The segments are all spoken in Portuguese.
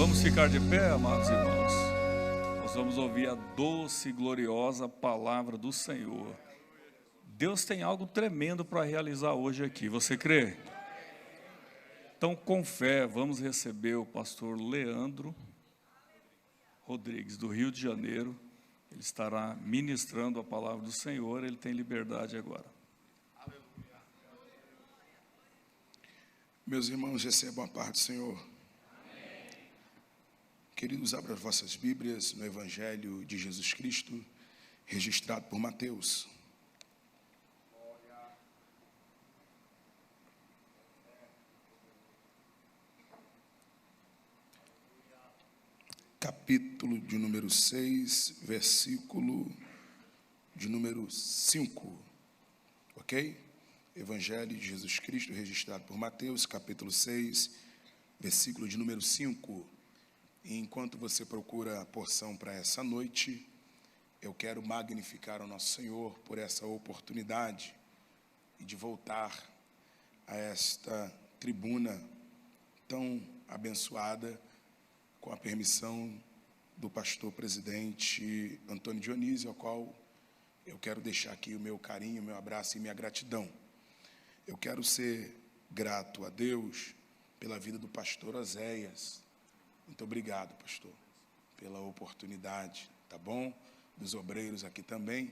Vamos ficar de pé, amados irmãos. Nós vamos ouvir a doce e gloriosa palavra do Senhor. Deus tem algo tremendo para realizar hoje aqui, você crê? Então, com fé, vamos receber o pastor Leandro Rodrigues, do Rio de Janeiro. Ele estará ministrando a palavra do Senhor, ele tem liberdade agora. Meus irmãos, recebam a paz do Senhor. Queridos, abram as vossas Bíblias no Evangelho de Jesus Cristo, registrado por Mateus. Capítulo de número 6, versículo de número 5, ok? Evangelho de Jesus Cristo, registrado por Mateus, capítulo 6, versículo de número 5. E enquanto você procura a porção para essa noite, eu quero magnificar o nosso Senhor por essa oportunidade e de voltar a esta tribuna tão abençoada, com a permissão do pastor presidente Antônio Dionísio, ao qual eu quero deixar aqui o meu carinho, o meu abraço e minha gratidão. Eu quero ser grato a Deus pela vida do pastor Oséias. Muito obrigado, pastor, pela oportunidade, tá bom? Dos obreiros aqui também,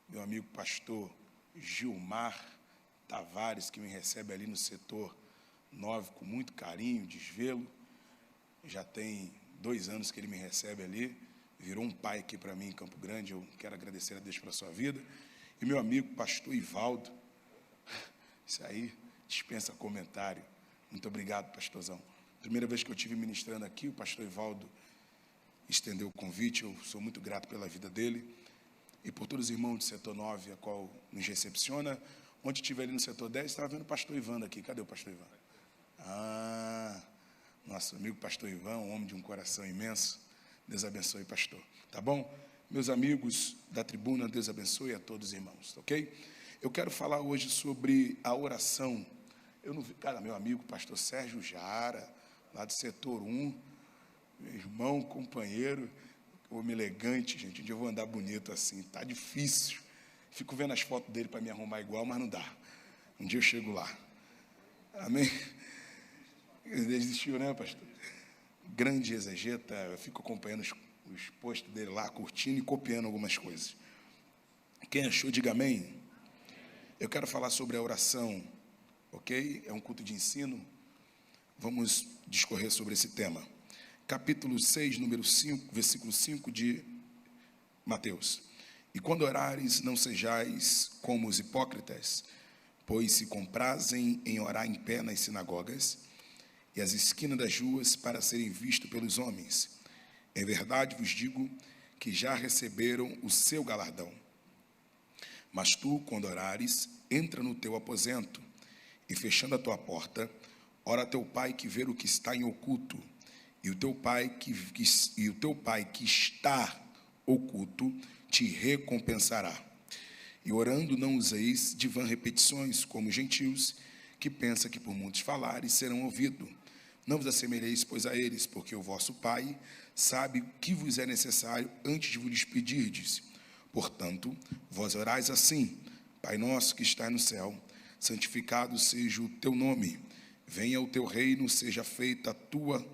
meu amigo pastor Gilmar Tavares, que me recebe ali no setor 9 com muito carinho, desvelo. Já tem 2 anos que ele me recebe ali, virou um pai aqui para mim em Campo Grande. Eu quero agradecer a Deus pela sua vida. E meu amigo pastor Ivaldo, isso aí dispensa comentário. Muito obrigado, pastorzão. Primeira vez que eu estive ministrando aqui, o pastor Ivaldo estendeu o convite. Eu sou muito grato pela vida dele e por todos os irmãos do setor 9, a qual nos recepciona. Ontem estive ali no setor 10, estava vendo o pastor Ivan aqui. Cadê o pastor Ivan? Nosso amigo pastor Ivan, um homem de um coração imenso. Deus abençoe, pastor. Tá bom? Meus amigos da tribuna, Deus abençoe a todos os irmãos, ok? Eu quero falar hoje sobre a oração. Eu não vi, cara, meu amigo pastor Sérgio Jara, lá do setor 1, meu irmão, companheiro, homem elegante, gente. Um dia eu vou andar bonito assim, tá difícil. Fico vendo as fotos dele para me arrumar igual, mas não dá. Um dia eu chego lá. Amém? Ele desistiu, né, pastor? Grande exegeta, eu fico acompanhando os posts dele lá, curtindo e copiando algumas coisas. Quem achou, diga amém. Eu quero falar sobre a oração, ok? É um culto de ensino. Vamos discorrer sobre esse tema. Capítulo 6, número 5, versículo 5 de Mateus. E quando orares, não sejais como os hipócritas, pois se comprazem em orar em pé nas sinagogas e as esquinas das ruas para serem vistos pelos homens. Em verdade vos digo que já receberam o seu galardão. Mas tu, quando orares, entra no teu aposento e, fechando a tua porta, ora a teu pai que vê o que está em oculto, e o teu pai que está oculto te recompensará. E orando não useis de vã repetições, como gentios, que pensam que por muitos falares serão ouvidos. Não vos assemelheis, pois, a eles, porque o vosso Pai sabe o que vos é necessário antes de vos despedirdes. Portanto, vós orais assim: Pai nosso que está no céu, santificado seja o teu nome. Venha o teu reino, seja feita a tua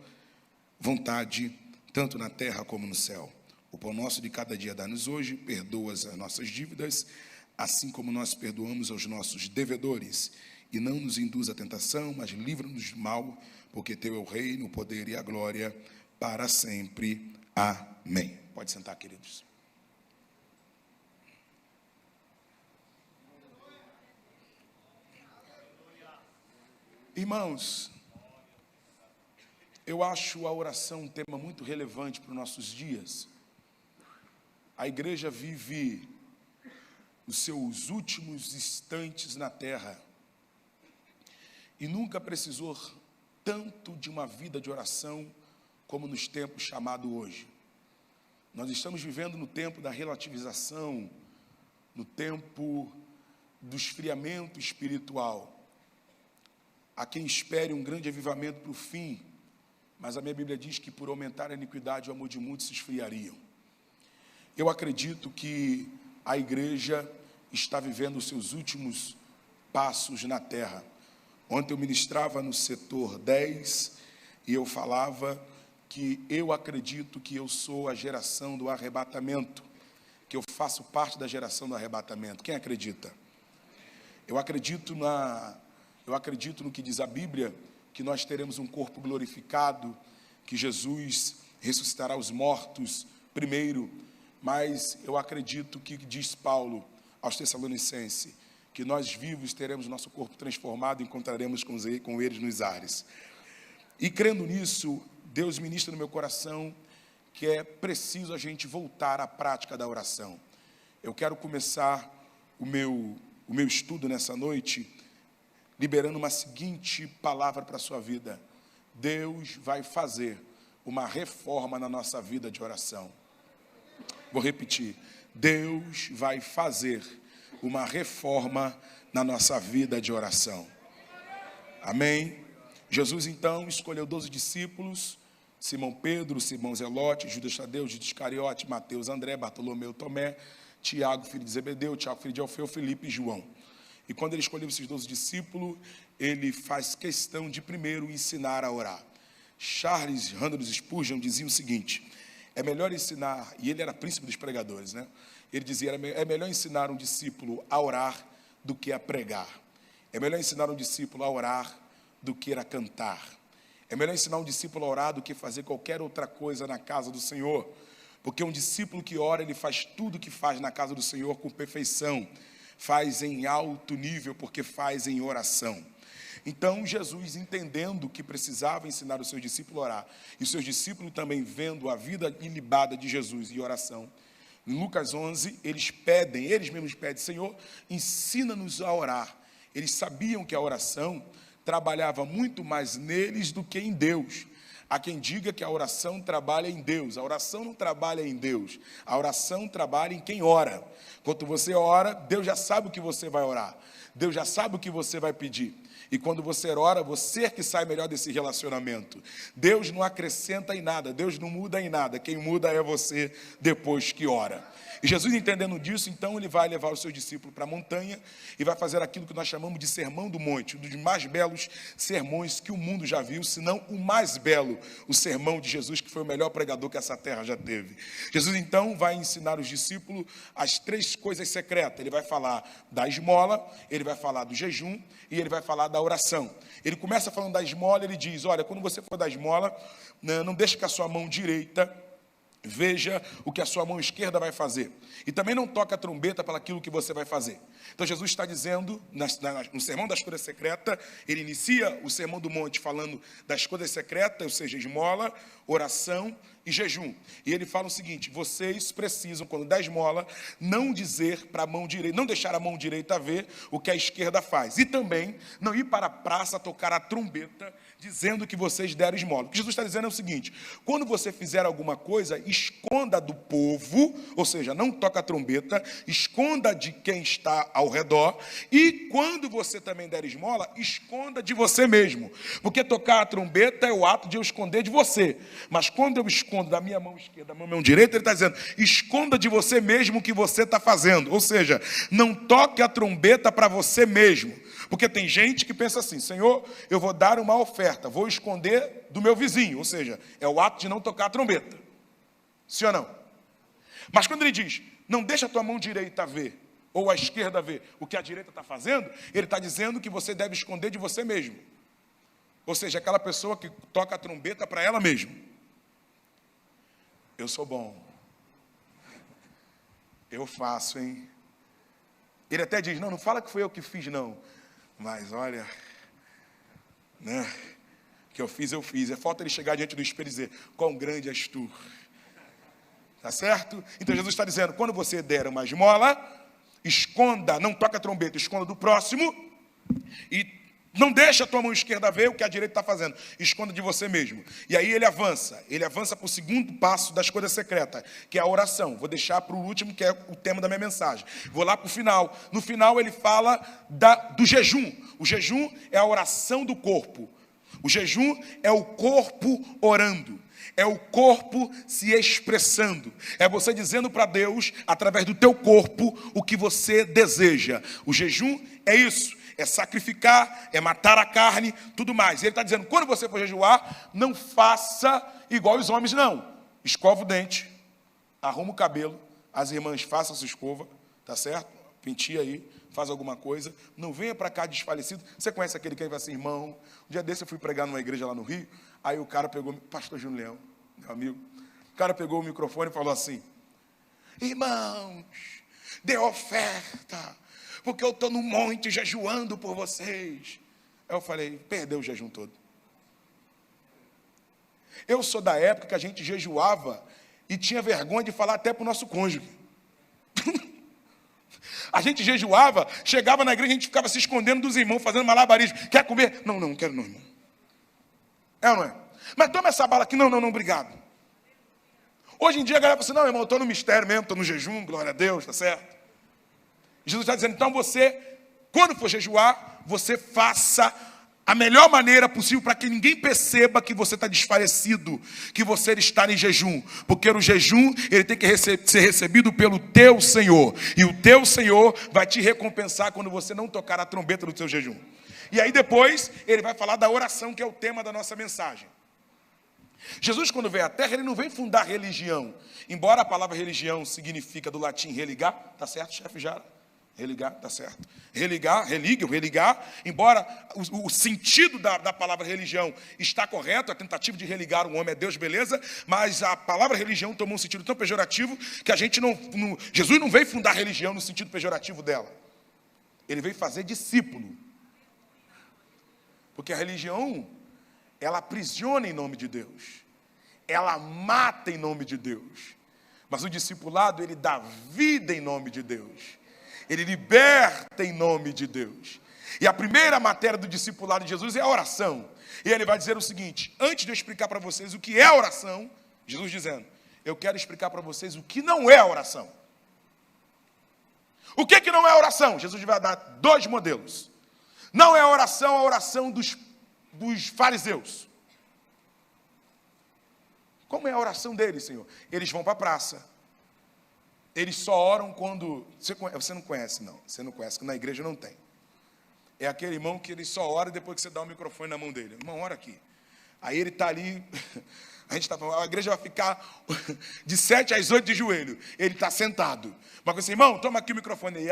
vontade, tanto na terra como no céu. O pão nosso de cada dia dá-nos hoje, perdoa as nossas dívidas, assim como nós perdoamos aos nossos devedores. E não nos induza à tentação, mas livra-nos do mal, porque teu é o reino, o poder e a glória, para sempre. Amém. Pode sentar, queridos. Irmãos, eu acho a oração um tema muito relevante para os nossos dias. A igreja vive os seus últimos instantes na terra e nunca precisou tanto de uma vida de oração como nos tempos chamados hoje. Nós estamos vivendo no tempo da relativização, no tempo do esfriamento espiritual. Há quem espere um grande avivamento para o fim, mas a minha Bíblia diz que por aumentar a iniquidade o amor de muitos se esfriariam. Eu acredito que a igreja está vivendo os seus últimos passos na terra. Ontem eu ministrava no setor 10 e eu falava que eu acredito que eu sou a geração do arrebatamento, que eu faço parte da geração do arrebatamento. Quem acredita? Eu acredito no que diz a Bíblia, que nós teremos um corpo glorificado, que Jesus ressuscitará os mortos primeiro, mas eu acredito que diz Paulo aos Tessalonicenses, que nós vivos teremos nosso corpo transformado e encontraremos com eles nos ares. E crendo nisso, Deus ministra no meu coração que é preciso a gente voltar à prática da oração. Eu quero começar o meu estudo nessa noite liberando uma seguinte palavra para a sua vida. Deus vai fazer uma reforma na nossa vida de oração. Vou repetir. Deus vai fazer uma reforma na nossa vida de oração. Amém? Jesus, então, escolheu 12 discípulos, Simão Pedro, Simão Zelote, Judas Tadeu, Judas Iscariote, Mateus, André, Bartolomeu, Tomé, Tiago, filho de Zebedeu, Tiago, filho de Alfeu, Felipe e João. E quando ele escolheu esses 12 discípulos, ele faz questão de primeiro ensinar a orar. Charles Randall Spurgeon dizia o seguinte: é melhor ensinar, e ele era príncipe dos pregadores, né? Ele dizia, é melhor ensinar um discípulo a orar do que a pregar. É melhor ensinar um discípulo a orar do que a cantar. É melhor ensinar um discípulo a orar do que fazer qualquer outra coisa na casa do Senhor. Porque um discípulo que ora, ele faz tudo o que faz na casa do Senhor com perfeição. Faz em alto nível, porque faz em oração. Então, Jesus, entendendo que precisava ensinar os seus discípulos a orar, e os seus discípulos também vendo a vida ilibada de Jesus em oração, em Lucas 11, eles mesmos pedem, Senhor, ensina-nos a orar. Eles sabiam que a oração trabalhava muito mais neles do que em Deus. Há quem diga que a oração trabalha em Deus. A oração não trabalha em Deus. A oração trabalha em quem ora. Quando você ora, Deus já sabe o que você vai orar. Deus já sabe o que você vai pedir. E quando você ora, você é que sai melhor desse relacionamento. Deus não acrescenta em nada, Deus não muda em nada. Quem muda é você depois que ora. E Jesus, entendendo disso, então ele vai levar os seus discípulos para a montanha e vai fazer aquilo que nós chamamos de Sermão do Monte, um dos mais belos sermões que o mundo já viu, se não o mais belo, o sermão de Jesus, que foi o melhor pregador que essa terra já teve. Jesus, então, vai ensinar os discípulos as 3 coisas secretas. Ele vai falar da esmola, ele vai falar do jejum e ele vai falar da oração. Ele começa falando da esmola, ele diz, olha, quando você for dar esmola, não deixe que a sua mão direita veja o que a sua mão esquerda vai fazer. E também não toca a trombeta para aquilo que você vai fazer. Então Jesus está dizendo, no sermão das coisas secretas, ele inicia o sermão do monte falando das coisas secretas, ou seja, esmola, oração e jejum. E ele fala o seguinte, vocês precisam, quando der esmola, não dizer para a mão direita, não deixar a mão direita ver o que a esquerda faz. E também não ir para a praça tocar a trombeta, dizendo que vocês deram esmola. O que Jesus está dizendo é o seguinte, quando você fizer alguma coisa, esconda do povo, ou seja, não toca a trombeta, esconda de quem está ao redor, e quando você também der esmola, esconda de você mesmo, porque tocar a trombeta é o ato de eu esconder de você, mas quando eu escondo da minha mão esquerda, da mão direita, ele está dizendo, esconda de você mesmo o que você está fazendo, ou seja, não toque a trombeta para você mesmo, porque tem gente que pensa assim, Senhor, eu vou dar uma oferta, vou esconder do meu vizinho, ou seja, é o ato de não tocar a trombeta. Sim ou não? Mas quando ele diz, não deixa a tua mão direita ver, ou a esquerda ver o que a direita está fazendo, ele está dizendo que você deve esconder de você mesmo. Ou seja, aquela pessoa que toca a trombeta para ela mesma. Eu sou bom. Eu faço, hein? Ele até diz, não fala que foi eu que fiz, não. Mas olha, né? Que eu fiz. É falta ele chegar diante do espelho e dizer, quão grande és tu. Tá certo? Então Jesus está dizendo, quando você der uma esmola, esconda, não toca a trombeta, esconda do próximo e não deixa a tua mão esquerda ver o que a direita está fazendo, esconda de você mesmo. E aí ele avança para o segundo passo das coisas secretas, que é a oração. Vou deixar para o último, que é o tema da minha mensagem. Vou lá para o final. No final ele fala do jejum. O jejum é a oração do corpo. O jejum é o corpo orando. É o corpo se expressando. É você dizendo para Deus, através do teu corpo, o que você deseja. O jejum é isso. É sacrificar, é matar a carne, tudo mais. Ele está dizendo, quando você for jejuar, não faça igual os homens, não. Escova o dente, arruma o cabelo, as irmãs façam sua escova, tá certo? Penteia aí, faz alguma coisa. Não venha para cá desfalecido. Você conhece aquele que vai assim, irmão? Um dia desse eu fui pregar numa igreja lá no Rio, aí o cara pegou, pastor Júnior Leão, meu amigo, o cara pegou o microfone e falou assim, irmãos, dê oferta, porque eu estou no monte jejuando por vocês. Aí eu falei, perdeu o jejum todo. Eu sou da época que a gente jejuava e tinha vergonha de falar até para o nosso cônjuge. A gente jejuava, chegava na igreja, a gente ficava se escondendo dos irmãos, fazendo malabarismo. Quer comer? Não, não quero não, irmão. É ou não é? Mas toma essa bala aqui. Não, obrigado. Hoje em dia a galera fala assim, não, irmão, eu estou no mistério mesmo, estou no jejum, glória a Deus, tá certo? Jesus está dizendo, então você, quando for jejuar, você faça a melhor maneira possível para que ninguém perceba que você está desfalecido, que você está em jejum. Porque no jejum, ele tem que ser recebido pelo teu Senhor. E o teu Senhor vai te recompensar quando você não tocar a trombeta do seu jejum. E aí depois, ele vai falar da oração, que é o tema da nossa mensagem. Jesus, quando veio à Terra, ele não veio fundar religião. Embora a palavra religião significa do latim religar, tá certo, chefe Jara? Religar, tá certo. Religar, religar. Embora o sentido da palavra religião está correto, a tentativa de religar um homem a Deus, beleza, mas a palavra religião tomou um sentido tão pejorativo que a gente Jesus não veio fundar religião no sentido pejorativo dela. Ele veio fazer discípulo. Porque a religião, ela aprisiona em nome de Deus. Ela mata em nome de Deus. Mas o discipulado, ele dá vida em nome de Deus. Ele liberta em nome de Deus. E a primeira matéria do discipulado de Jesus é a oração. E ele vai dizer o seguinte, antes de eu explicar para vocês o que é a oração, Jesus dizendo, eu quero explicar para vocês o que não é a oração. O que não é a oração? Jesus vai dar 2 modelos. Não é a oração dos fariseus. Como é a oração deles, Senhor? Eles vão para a praça. Eles só oram quando... Você não conhece, não. Você não conhece, que na igreja não tem. É aquele irmão que ele só ora depois que você dá o microfone na mão dele. Irmão, ora aqui. Aí ele está ali... A igreja vai ficar de 7 às 8 de joelho. Ele está sentado. Mas assim, irmão, toma aqui o microfone. E,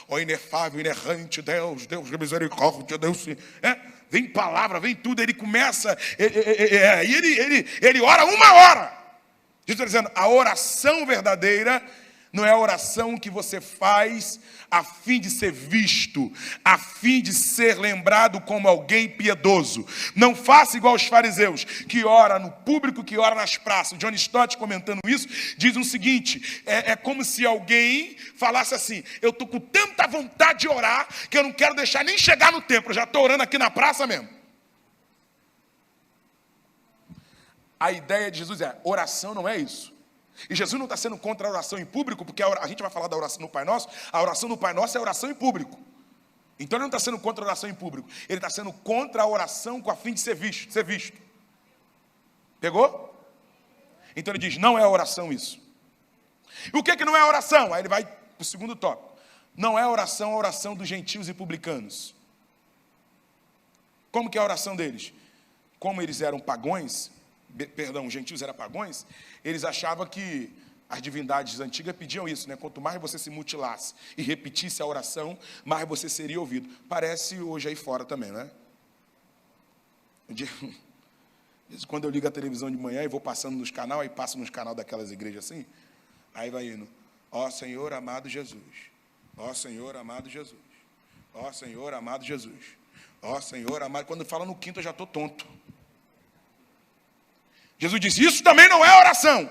ó inefável, inerrante, Deus de misericórdia, Deus... Vem palavra, vem tudo. Ele começa... Ele ora 1 hora. Jesus está dizendo, a oração verdadeira... não é a oração que você faz a fim de ser visto, a fim de ser lembrado como alguém piedoso. Não faça igual os fariseus, que ora no público, que ora nas praças. O John Stott, comentando isso, diz o seguinte, é como se alguém falasse assim, eu estou com tanta vontade de orar, que eu não quero deixar nem chegar no templo, eu já estou orando aqui na praça mesmo. A ideia de Jesus é, oração não é isso. E Jesus não está sendo contra a oração em público, porque a gente vai falar da oração no Pai Nosso. A oração no Pai Nosso é a oração em público. Então ele não está sendo contra a oração em público. Ele está sendo contra a oração com a fim de ser visto. Pegou? Então ele diz, não é a oração isso. E o que não é a oração? Aí ele vai para o segundo tópico. Não é a oração dos gentios e publicanos. Como que é a oração deles? Como eles eram pagões... os gentios eram pagões, eles achavam que as divindades antigas pediam isso, né? Quanto mais você se mutilasse e repetisse a oração, mais você seria ouvido. Parece hoje aí fora também, né? Quando eu ligo a televisão de manhã e vou passando nos canais, aí passo nos canais daquelas igrejas assim, aí vai indo, ó Senhor amado Jesus, ó Senhor amado Jesus, ó Senhor amado Jesus, ó Senhor amado. Quando fala no quinto eu já estou tonto. Jesus disse, isso também não é oração.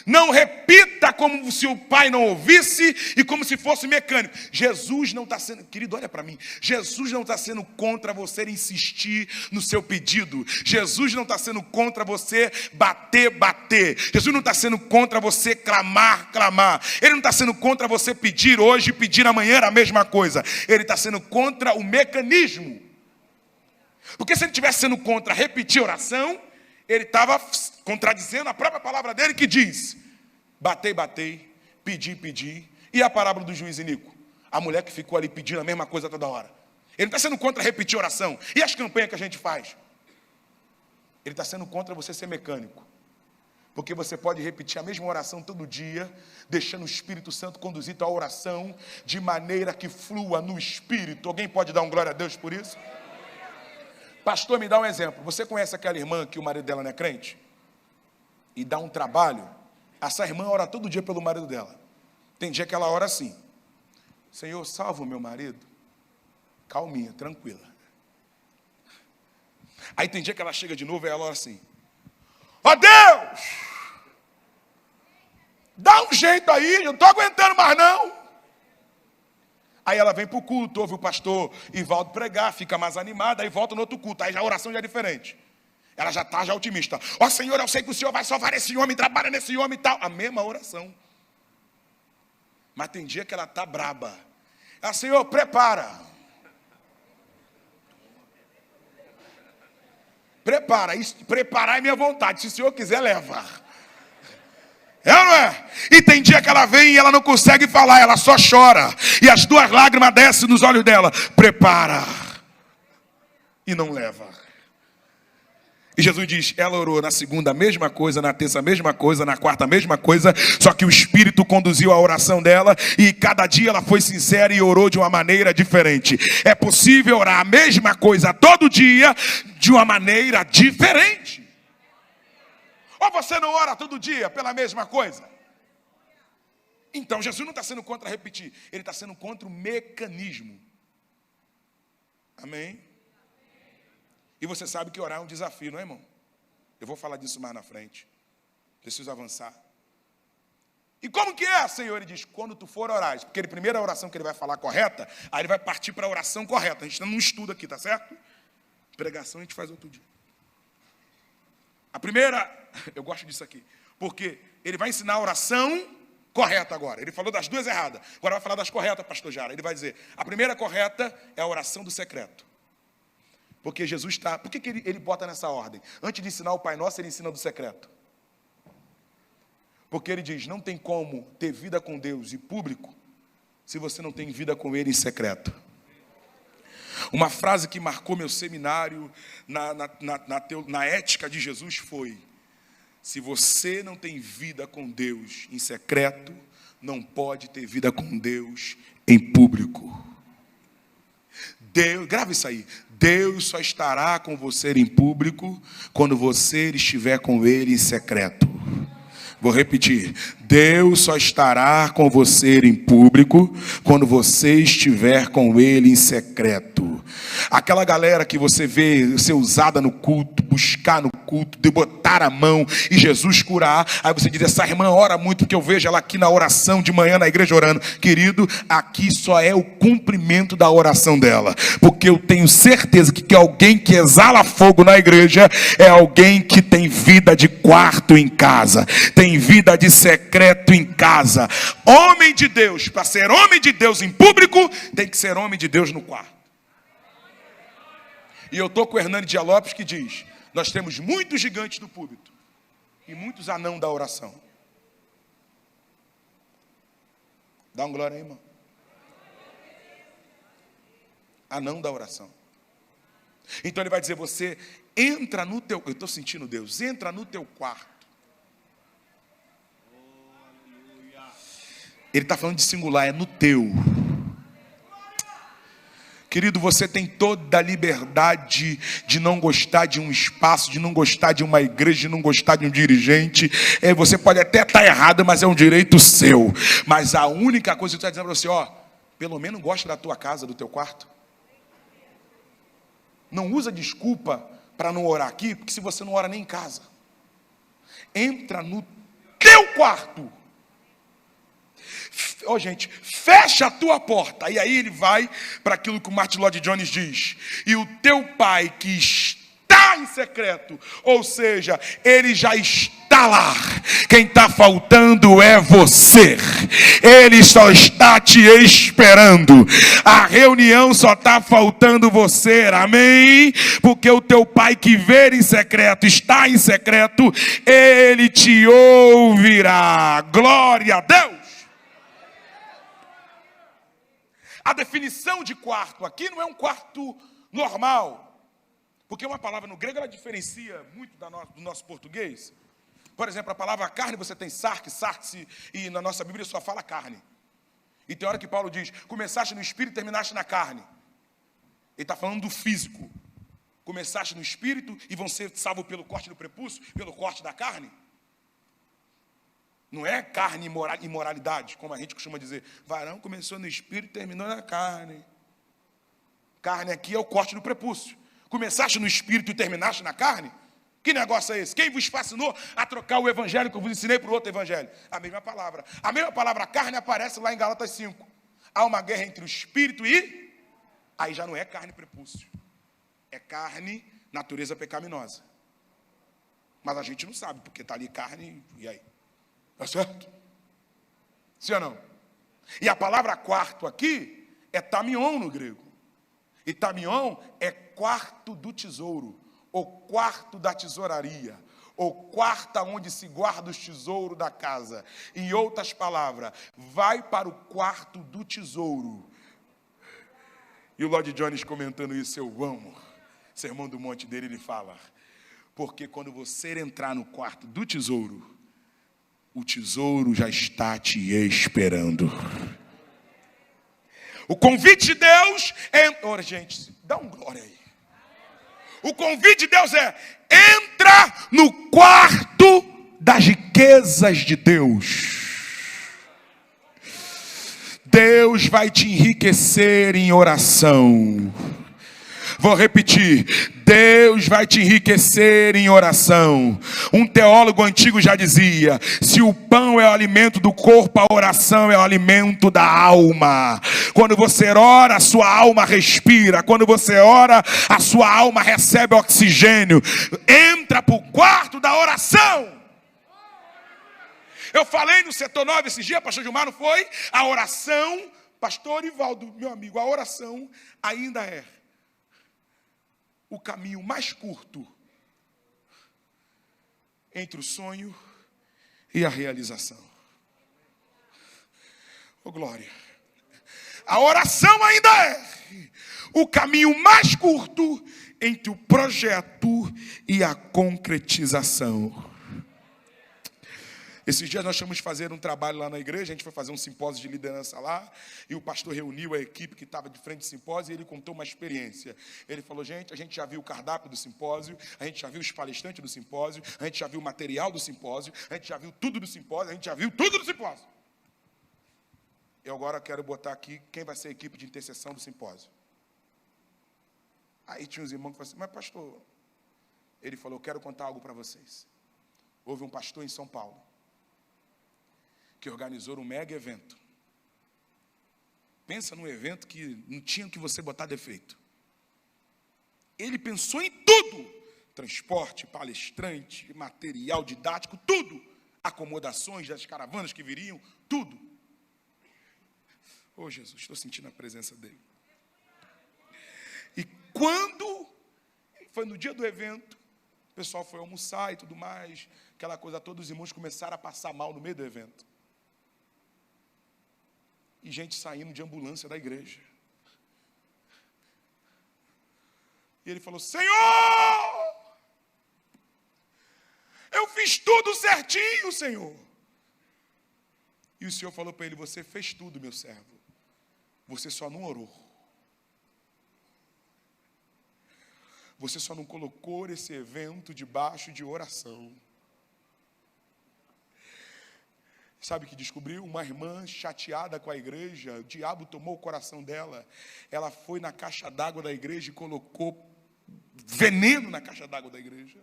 Não repita como se o Pai não ouvisse e como se fosse mecânico. Jesus não está sendo, querido, olha para mim. Jesus não está sendo contra você insistir no seu pedido. Jesus não está sendo contra você bater. Jesus não está sendo contra você clamar. Ele não está sendo contra você pedir hoje e pedir amanhã a mesma coisa. Ele está sendo contra o mecanismo. Porque se ele estivesse sendo contra repetir oração, ele estava contradizendo a própria palavra dele que diz: batei, batei, pedi, pedi. E a parábola do juiz iníquo? A mulher que ficou ali pedindo a mesma coisa toda hora. Ele não está sendo contra repetir oração. E as campanhas que a gente faz? Ele está sendo contra você ser mecânico. Porque você pode repetir a mesma oração todo dia, deixando o Espírito Santo conduzir tua oração de maneira que flua no Espírito. Alguém pode dar um glória a Deus por isso? Pastor, me dá um exemplo. Você conhece aquela irmã que o marido dela não é crente? E dá um trabalho? Essa irmã ora todo dia pelo marido dela. Tem dia que ela ora assim: Senhor, salva o meu marido. Calminha, tranquila. Aí tem dia que ela chega de novo e ela ora assim: ó Deus, dá um jeito aí, eu não estou aguentando mais não. Aí ela vem para o culto, ouve o pastor Ivaldo pregar, fica mais animada, aí volta no outro culto, aí já a oração já é diferente. Ela já está otimista. Ó Senhor, eu sei que o Senhor vai salvar esse homem, trabalha nesse homem e tal. A mesma oração. Mas tem dia que ela está braba. Ela: Senhor, prepara. Prepara, preparar é minha vontade. Se o Senhor quiser, leva. É ou não é? E tem dia que ela vem e ela não consegue falar, ela só chora. E as 2 lágrimas descem nos olhos dela. Prepara. E não leva. E Jesus diz: ela orou na segunda a mesma coisa, na terça a mesma coisa, na quarta a mesma coisa, só que o Espírito conduziu a oração dela e cada dia ela foi sincera e orou de uma maneira diferente. É possível orar a mesma coisa todo dia de uma maneira diferente. Ou você não ora todo dia pela mesma coisa? Então Jesus não está sendo contra repetir, ele está sendo contra o mecanismo. Amém? E você sabe que orar é um desafio, não é, irmão? Eu vou falar disso mais na frente. Preciso avançar. E como que é, Senhor? Ele diz: quando tu for orar. Porque a primeira oração que ele vai falar correta, aí ele vai partir para a oração correta. A gente não estuda aqui, tá certo? Pregação a gente faz outro dia. A primeira, eu gosto disso aqui, porque ele vai ensinar a oração correta agora. Ele falou das 2 erradas. Agora vai falar das corretas, pastor Jara. Ele vai dizer: a primeira correta é a oração do secreto. Porque Jesus está... Por que ele bota nessa ordem? Antes de ensinar o Pai Nosso, ele ensina do secreto. Porque ele diz: não tem como ter vida com Deus e público se você não tem vida com Ele em secreto. Uma frase que marcou meu seminário na ética de Jesus foi: se você não tem vida com Deus em secreto, não pode ter vida com Deus em público. Deus, grava isso aí. Deus só estará com você em público quando você estiver com Ele em secreto. Vou repetir: Deus só estará com você em público quando você estiver com Ele em secreto. Aquela galera que você vê ser usada no culto, buscar no culto, de botar a mão e Jesus curar. Aí você diz: essa irmã ora muito, porque eu vejo ela aqui na oração de manhã na igreja orando. Querido, aqui só é o cumprimento da oração dela. Porque eu tenho certeza que alguém que exala fogo na igreja é alguém que tem vida de quarto em casa, tem vida de secreto em casa. Homem de Deus, para ser homem de Deus em público, tem que ser homem de Deus no quarto. E eu estou com o Hernani Dias Lopes que diz: nós temos muitos gigantes do púlpito e muitos anão da oração. Dá um glória aí, irmão. Anão da oração. Então ele vai dizer: você entra no teu... Eu estou sentindo Deus. Entra no teu quarto. Ele está falando de singular, é no teu. Querido, você tem toda a liberdade de não gostar de um espaço, de não gostar de uma igreja, de não gostar de um dirigente. Você pode até estar errado, mas é um direito seu. Mas a única coisa que eu estou dizendo para você, ó, pelo menos gosta da tua casa, do teu quarto. Não usa desculpa para não orar aqui, porque se você não ora nem em casa. Entra no teu quarto. Ó, gente, fecha a tua porta. E aí ele vai para aquilo que o Martin Lloyd Jones diz: e o teu pai que está em secreto, ou seja, ele já está está lá. Quem está faltando é você. Ele só está te esperando. A reunião só está faltando você, amém? Porque o teu pai que vê em secreto, está em secreto, ele te ouvirá. Glória a Deus. A definição de quarto aqui não é um quarto normal, porque uma palavra no grego ela diferencia muito do nosso português. Por exemplo, a palavra carne, você tem sarx, e na nossa Bíblia só fala carne. E tem hora que Paulo diz, começaste no espírito e terminaste na carne. Ele está falando do físico. Começaste no espírito e vão ser salvos pelo corte do prepúcio, pelo corte da carne. Não é carne e imoralidade, como a gente costuma dizer. Varão começou no espírito e terminou na carne. Carne aqui é o corte do prepúcio. Começaste no espírito e terminaste na carne? Que negócio é esse? Quem vos fascinou a trocar o evangelho que eu vos ensinei para o outro evangelho? A mesma palavra. A mesma palavra carne aparece lá em Gálatas 5. Há uma guerra entre o espírito e... Aí já não é carne e prepúcio. É carne, natureza pecaminosa. Mas a gente não sabe, porque está ali carne, e aí? Tá certo? Sim ou não? E a palavra quarto aqui é tamion no grego. E tamion é quarto do tesouro, o quarto da tesouraria, o quarto onde se guarda os tesouros da casa. Em outras palavras, vai para o quarto do tesouro. E o Lloyd Jones comentando isso, eu amo. Sermão do Monte dele, ele fala, porque quando você entrar no quarto do tesouro, o tesouro já está te esperando. O convite de Deus é... Ora, gente, dá um glória aí. O convite de Deus é: entra no quarto das riquezas de Deus. Deus vai te enriquecer em oração. Vou repetir, Deus vai te enriquecer em oração. Um teólogo antigo já dizia, se o pão é o alimento do corpo, a oração é o alimento da alma. Quando você ora, a sua alma respira. Quando você ora, a sua alma recebe oxigênio. Entra para o quarto da oração. Eu falei no setor 9 esses dias, pastor Gilmar, não foi? A oração, pastor Ivaldo, meu amigo, a oração ainda é o caminho mais curto entre o sonho e a realização. Oh, glória. A oração ainda é o caminho mais curto entre o projeto e a concretização. Esses dias nós fomos fazer um trabalho lá na igreja, a gente foi fazer um simpósio de liderança lá, e o pastor reuniu a equipe que estava de frente do simpósio, e ele contou uma experiência. Ele falou, gente, a gente já viu o cardápio do simpósio, a gente já viu os palestrantes do simpósio, a gente já viu o material do simpósio, a gente já viu tudo do simpósio, a gente já viu tudo do simpósio. Eu agora quero botar aqui quem vai ser a equipe de intercessão do simpósio. Aí tinha uns irmãos que falaram assim, mas pastor, ele falou, eu quero contar algo para vocês. Houve um pastor em São Paulo, que organizou um mega evento. Pensa num evento que não tinha que você botar defeito. Ele pensou em tudo. Transporte, palestrante, material didático, tudo. Acomodações das caravanas que viriam, tudo. Oh, Jesus, estou sentindo a presença dele. E quando foi no dia do evento, o pessoal foi almoçar e tudo mais, aquela coisa toda, os irmãos começaram a passar mal no meio do evento. E gente saindo de ambulância da igreja. E ele falou, Senhor, eu fiz tudo certinho, Senhor. E o Senhor falou para ele, você fez tudo, meu servo. Você só não orou. Você só não colocou esse evento debaixo de oração. Sabe o que descobriu? Uma irmã chateada com a igreja, o diabo tomou o coração dela. Ela foi na caixa d'água da igreja e colocou veneno na caixa d'água da igreja.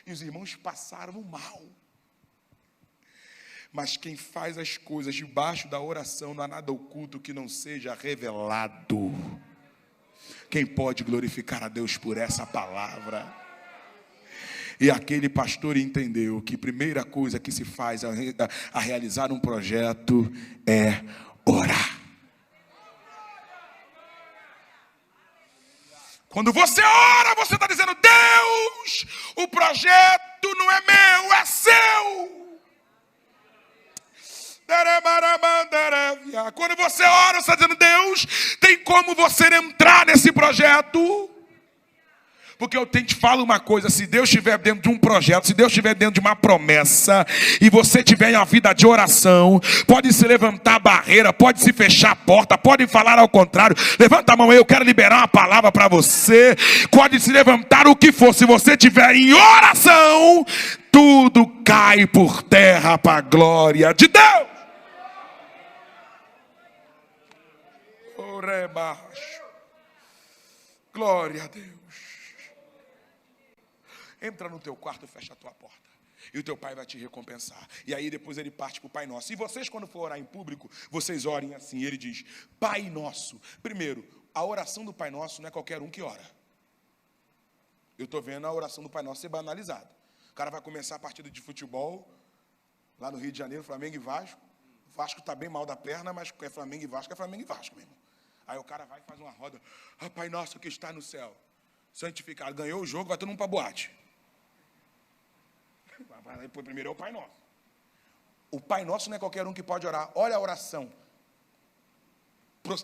E os irmãos passaram mal. Mas quem faz as coisas debaixo da oração, não há nada oculto que não seja revelado. Quem pode glorificar a Deus por essa palavra? E aquele pastor entendeu que a primeira coisa que se faz a realizar um projeto é orar. Quando você ora, você está dizendo: Deus, o projeto não é meu, é seu. Quando você ora, você está dizendo: Deus, tem como você entrar nesse projeto? Porque eu te falo uma coisa: se Deus estiver dentro de um projeto, se Deus estiver dentro de uma promessa, e você tiver uma vida de oração, pode se levantar a barreira, pode se fechar a porta, pode falar ao contrário. Levanta a mão aí, eu quero liberar uma palavra para você. Pode se levantar o que for, se você estiver em oração, tudo cai por terra para a glória de Deus. Glória a Deus. Entra no teu quarto e fecha a tua porta. E o teu pai vai te recompensar. E aí depois ele parte para o Pai Nosso. E vocês, quando for orar em público, vocês orem assim. Ele diz: Pai Nosso. Primeiro, a oração do Pai Nosso não é qualquer um que ora. Eu estou vendo a oração do Pai Nosso ser banalizada. O cara vai começar a partida de futebol, lá no Rio de Janeiro, Flamengo e Vasco. O Vasco está bem mal da perna, mas é Flamengo e Vasco, meu irmão. Aí o cara vai e faz uma roda. Pai Nosso que está no céu, santificado. Ganhou o jogo, vai todo mundo para a boate. Primeiro é o Pai Nosso. O Pai Nosso não é qualquer um que pode orar. Olha a oração.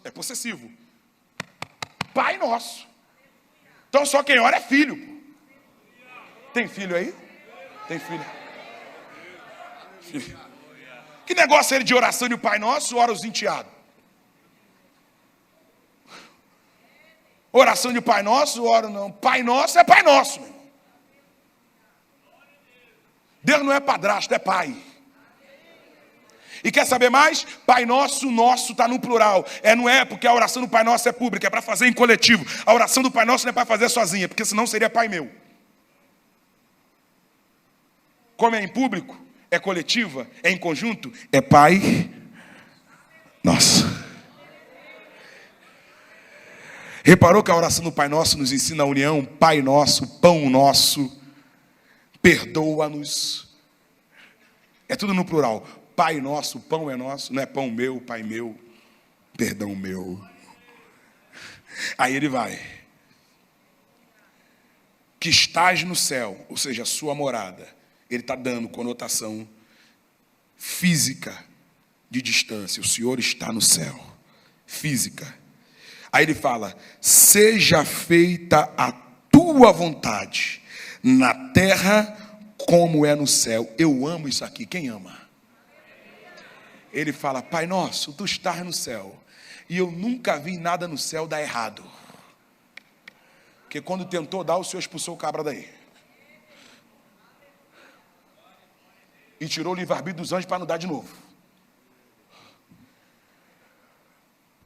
É possessivo. Pai Nosso. Então só quem ora é filho. Tem filho aí? Tem filho. Que negócio é ele de oração de Pai Nosso? Ora os enteados. Oração de Pai Nosso, ora não. Pai Nosso é Pai Nosso, meu irmão. Deus não é padrasto, é pai. E quer saber mais? Pai Nosso, nosso está no plural. Não é porque a oração do Pai Nosso é pública, é para fazer em coletivo. A oração do Pai Nosso não é para fazer sozinha, porque senão seria pai meu. Como é em público, é coletiva, é em conjunto, é Pai Nosso. Reparou que a oração do Pai Nosso nos ensina a união? Pai Nosso, Pão Nosso, perdoa-nos. É tudo no plural. Pai Nosso, pão é nosso. Não é pão meu, pai meu, perdão meu. Aí ele vai. Que estás no céu, ou seja, a sua morada. Ele está dando conotação física de distância. O Senhor está no céu. Física. Aí ele fala: seja feita a tua vontade, na terra como é no céu. Eu amo isso aqui. Quem ama? Ele fala: Pai Nosso, tu estás no céu. E eu nunca vi nada no céu dar errado. Porque quando tentou dar, o Senhor expulsou o cabra daí. E tirou o livre-arbítrio dos anjos para não dar de novo.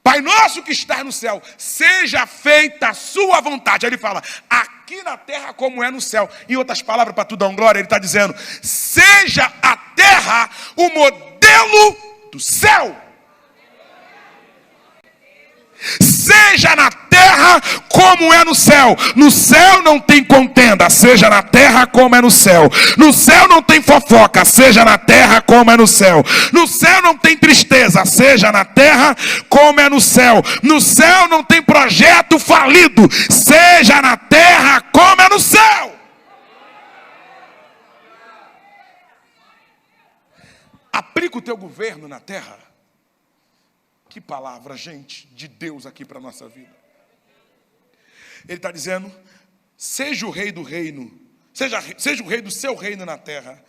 Pai Nosso que estás no céu, seja feita a sua vontade. Aí ele fala: aqui na terra como é no céu. Em outras palavras, para tu dar glória, ele está dizendo: seja a terra o modelo do céu. Seja na terra como é no céu. No céu não tem contenda, seja na terra como é no céu. No céu não tem fofoca, seja na terra como é no céu. No céu não tem tristeza, seja na terra como é no céu. No céu não tem projeto falido, seja na terra como é no céu. Aplica o teu governo na terra. Que palavra, gente, de Deus aqui para a nossa vida. Ele está dizendo: seja o rei do reino, seja o rei do seu reino na terra.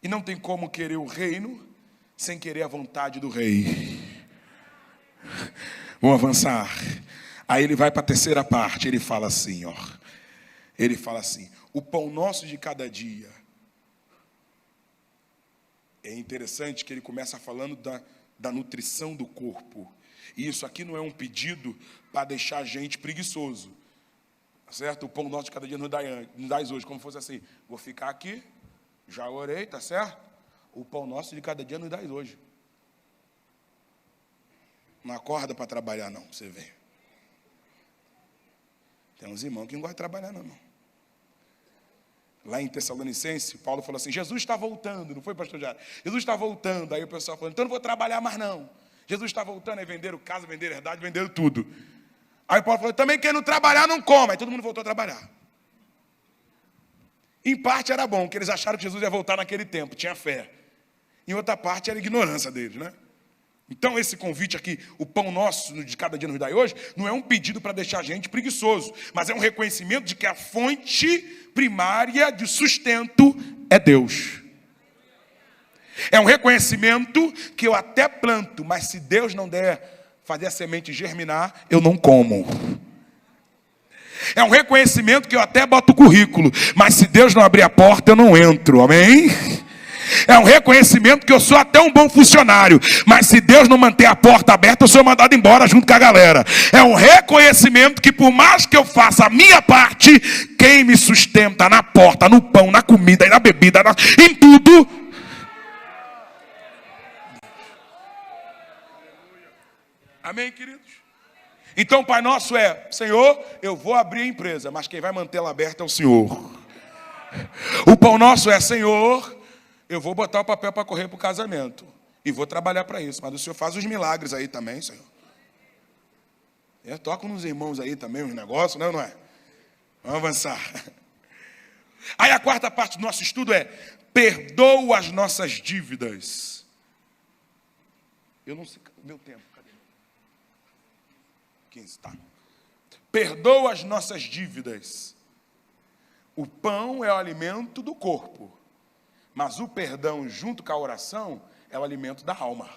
E não tem como querer o reino sem querer a vontade do rei. Vamos avançar. Aí ele vai para a terceira parte, ele fala assim, ó. Ele fala assim: o pão nosso de cada dia. É interessante que ele começa falando da nutrição do corpo. E isso aqui não é um pedido para deixar a gente preguiçoso. Certo? O pão nosso de cada dia nos dás hoje. Como fosse assim: vou ficar aqui, já orei, tá certo? O pão nosso de cada dia nos dás hoje. Não acorda para trabalhar, não, você vê. Tem uns irmãos que não gostam de trabalhar, não, irmão. lá em Tessalonicense, Paulo falou assim, Jesus está voltando, não foi, pastor Jário? Jesus está voltando. Aí o pessoal falou, então não vou trabalhar mais não. Jesus está voltando, aí venderam casa, venderam herdade, venderam tudo. Aí Paulo falou, também quem não trabalhar não come. Aí todo mundo voltou a trabalhar. Em parte era bom, porque eles acharam que Jesus ia voltar naquele tempo, tinha fé. Em outra parte era ignorância deles, né? Então esse convite aqui, o pão nosso de cada dia nos dai hoje, não é um pedido para deixar a gente preguiçoso, mas é um reconhecimento de que a fonte primária de sustento é Deus. É um reconhecimento que eu até planto, mas se Deus não der fazer a semente germinar, eu não como. É um reconhecimento que eu até boto o currículo, mas se Deus não abrir a porta, eu não entro, amém? É um reconhecimento que eu sou até um bom funcionário, mas se Deus não manter a porta aberta, eu sou mandado embora junto com a galera. É um reconhecimento que por mais que eu faça a minha parte, quem me sustenta na porta, no pão, na comida e na bebida, em tudo... Amém, queridos? Então, Pai Nosso é, Senhor, eu vou abrir a empresa, mas quem vai mantê-la aberta é o Senhor. O Pão Nosso é, Senhor, eu vou botar o papel para correr para o casamento. E vou trabalhar para isso. Mas o Senhor faz os milagres aí também, Senhor. Toca nos irmãos aí também, os negócios, né, não é? Vamos avançar. Aí a quarta parte do nosso estudo é, perdoa as nossas dívidas. Eu não sei, meu tempo. 15, tá. Perdoa as nossas dívidas. O pão é o alimento do corpo, mas o perdão junto com a oração é o alimento da alma.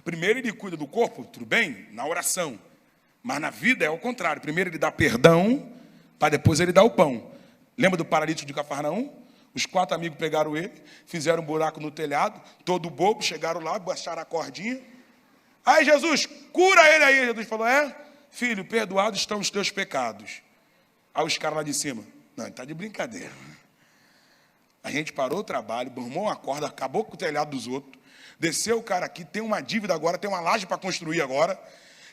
Primeiro ele cuida do corpo, tudo bem, na oração, mas na vida é o contrário. Primeiro ele dá perdão, para depois ele dá o pão. Lembra do paralítico de Cafarnaum? Os 4 amigos pegaram ele, fizeram um buraco no telhado, todo bobo, chegaram lá, baixaram a cordinha. Aí Jesus, cura ele aí. Jesus falou, filho, perdoados estão os teus pecados. Aí os caras lá de cima, não, está de brincadeira. A gente parou o trabalho, burmou uma corda, acabou com o telhado dos outros, desceu o cara aqui, tem uma dívida agora, tem uma laje para construir agora,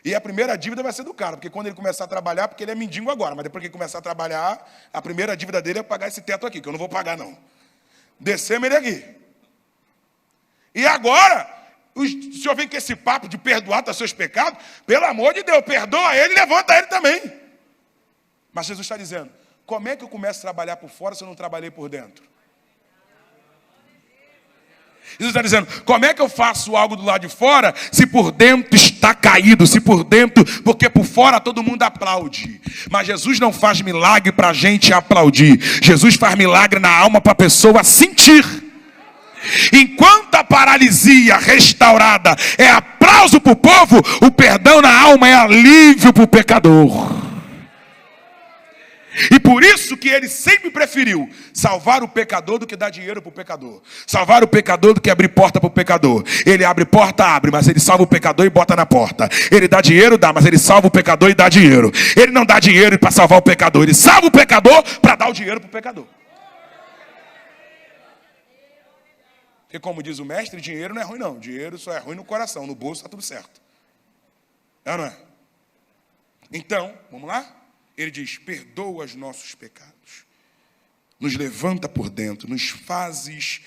e a primeira dívida vai ser do cara, porque quando ele começar a trabalhar, porque ele é mendigo agora, mas depois que ele começar a trabalhar, a primeira dívida dele é pagar esse teto aqui, que eu não vou pagar não. Descemos ele aqui. E agora... O senhor vem com esse papo de perdoar os seus pecados? Pelo amor de Deus, perdoa ele e levanta ele também. Mas Jesus está dizendo, como é que eu começo a trabalhar por fora se eu não trabalhei por dentro? Jesus está dizendo, como é que eu faço algo do lado de fora se por dentro está caído, se por dentro, porque por fora todo mundo aplaude. Mas Jesus não faz milagre para a gente aplaudir. Jesus faz milagre na alma para a pessoa sentir. Enquanto a paralisia restaurada é aplauso para o povo, o perdão na alma é alívio para o pecador. E por isso que ele sempre preferiu salvar o pecador do que dar dinheiro para o pecador. Salvar o pecador do que abrir porta para o pecador. Ele abre porta, abre, mas ele salva o pecador e bota na porta. Ele dá dinheiro, dá, mas ele salva o pecador e dá dinheiro. Ele não dá dinheiro para salvar o pecador, ele salva o pecador para dar o dinheiro para o pecador. Porque como diz o mestre, dinheiro não é ruim não. Dinheiro só é ruim no coração, no bolso está tudo certo. É ou não é? Então, vamos lá? Ele diz, perdoa os nossos pecados. Nos levanta por dentro, nos fazes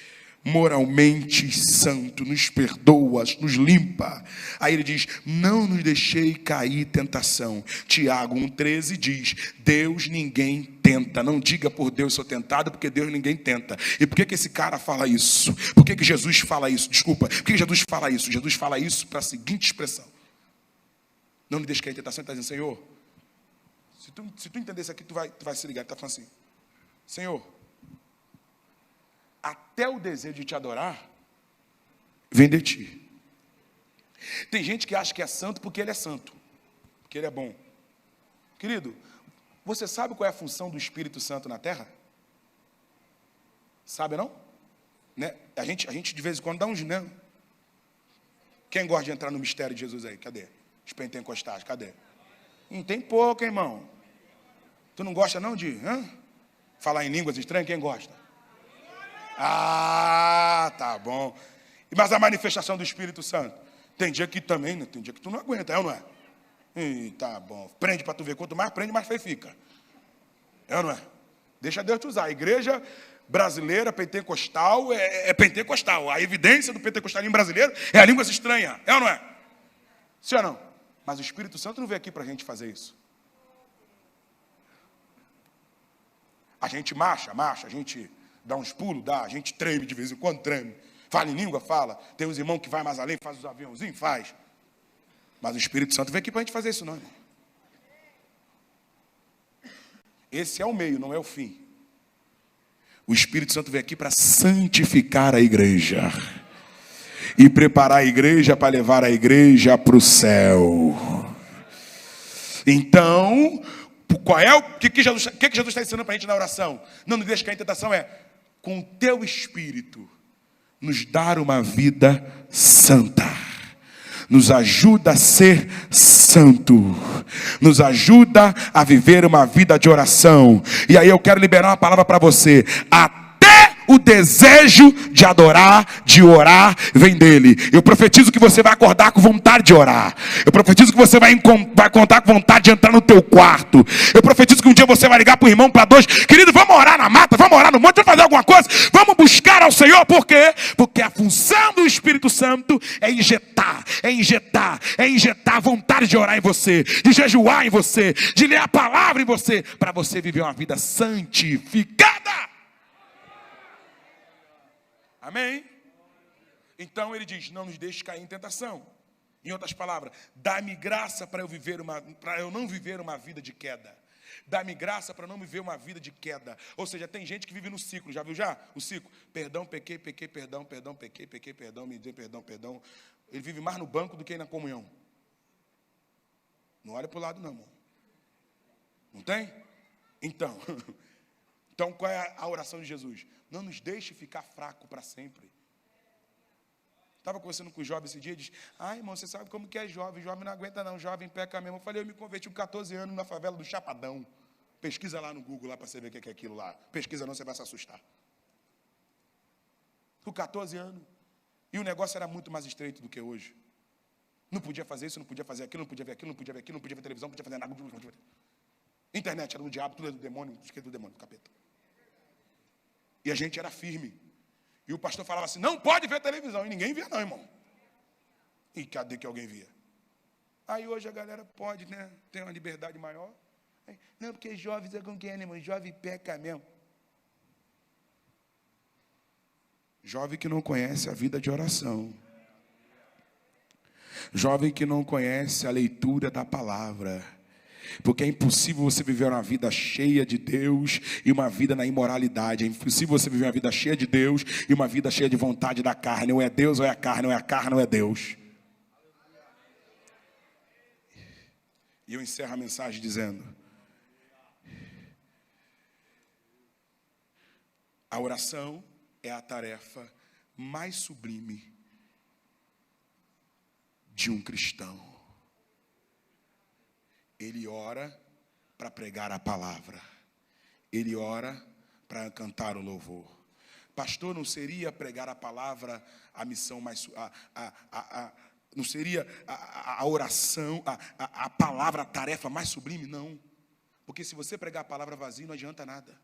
moralmente santo, nos perdoas, nos limpa. Aí ele diz, não nos deixei cair em tentação. Tiago 1,13 diz, Deus ninguém tenta. Não diga por Deus sou tentado, porque Deus ninguém tenta. E por que esse cara fala isso? Por que Jesus fala isso? Desculpa, por que Jesus fala isso? Jesus fala isso para a seguinte expressão. Não me deixe cair em tentação. Ele está dizendo, Senhor, se tu entender isso aqui, tu vai se ligar. Ele está falando assim, Senhor, até o desejo de te adorar vem de ti. Tem gente que acha que é santo porque ele é santo, porque ele é bom. Querido, você sabe qual é a função do Espírito Santo na terra? Sabe não? Né? A gente de vez em quando dá uns não. Quem gosta de entrar no mistério de Jesus aí? Cadê? Os pentecostais, cadê? Tem pouco, irmão. Tu não gosta não de falar em línguas estranhas? Quem gosta? Ah, tá bom. Mas a manifestação do Espírito Santo? Tem dia que também, né? Tem dia que tu não aguenta, é ou não é? Tá bom. Prende para tu ver. Quanto mais prende, mais feio fica. É ou não é? Deixa Deus te usar. A igreja brasileira, pentecostal, é pentecostal. A evidência do pentecostalismo brasileiro é a língua estranha. É ou não é? Sim ou não? Mas o Espírito Santo não veio aqui para a gente fazer isso. A gente marcha, a gente dá uns pulos, a gente treme de vez em quando, treme. Fala em língua, fala. Tem uns irmãos que vai mais além, faz os aviãozinhos, faz. Mas o Espírito Santo veio aqui para a gente fazer isso não, irmão. Esse é o meio, não é o fim. O Espírito Santo veio aqui para santificar a igreja. E preparar a igreja para levar a igreja para o céu. Então, o que Jesus está ensinando para a gente na oração? Não nos deixe cair em tentação, com o teu Espírito, nos dar uma vida santa. Nos ajuda a ser santo. Nos ajuda a viver uma vida de oração. E aí eu quero liberar uma palavra para você. O desejo de adorar, de orar, vem dele. Eu profetizo que você vai acordar com vontade de orar. Eu profetizo que você vai contar com vontade de entrar no teu quarto. Eu profetizo que um dia você vai ligar para o irmão, para dois. Querido, vamos orar na mata, vamos orar no monte, vamos fazer alguma coisa. Vamos buscar ao Senhor. Por quê? Porque a função do Espírito Santo é injetar a vontade de orar em você, de jejuar em você, de ler a palavra em você, para você viver uma vida santificada. Amém? Então ele diz, não nos deixe cair em tentação. Em outras palavras, dá-me graça para eu não viver uma vida de queda. Dá-me graça para não viver uma vida de queda. Ou seja, tem gente que vive no ciclo. Já viu já? O ciclo. Perdão, pequei, perdão, pequei, perdão, me dê perdão. Ele vive mais no banco do que na comunhão. Não olha para o lado não, irmão. Não tem? Então qual é a oração de Jesus? Não nos deixe ficar fraco para sempre. Estava conversando com o jovem esse dia e disse, irmão, você sabe como que é jovem não aguenta não, jovem peca mesmo. Eu falei, eu me converti com 14 anos na favela do Chapadão. Pesquisa lá no Google, lá para você ver o que é aquilo lá. Pesquisa não, você vai se assustar. Com 14 anos. E o negócio era muito mais estreito do que hoje. Não podia fazer isso, não podia fazer aquilo, não podia ver aquilo, não podia ver aquilo, não podia ver televisão, não podia fazer nada. Internet era do diabo, tudo é do demônio, esquerda do demônio, do capeta. E a gente era firme. E o pastor falava assim, não pode ver televisão. E ninguém via não, irmão. E cadê que alguém via? Aí hoje a galera pode, né? Tem uma liberdade maior. Não, porque jovens é com quem, né, irmão? Jovem peca mesmo. Jovem que não conhece a vida de oração. Jovem que não conhece a leitura da palavra. Porque é impossível você viver uma vida cheia de Deus e uma vida na imoralidade. É impossível você viver uma vida cheia de Deus e uma vida cheia de vontade da carne. Ou é Deus ou é a carne, ou é a carne ou é Deus. E eu encerro a mensagem dizendo: a oração é a tarefa mais sublime de um cristão. Ele ora para pregar a palavra. Ele ora para cantar o louvor. Pastor, não seria pregar a palavra a missão mais... não seria a oração, a palavra, a tarefa mais sublime? Não. Porque se você pregar a palavra vazia, não adianta nada.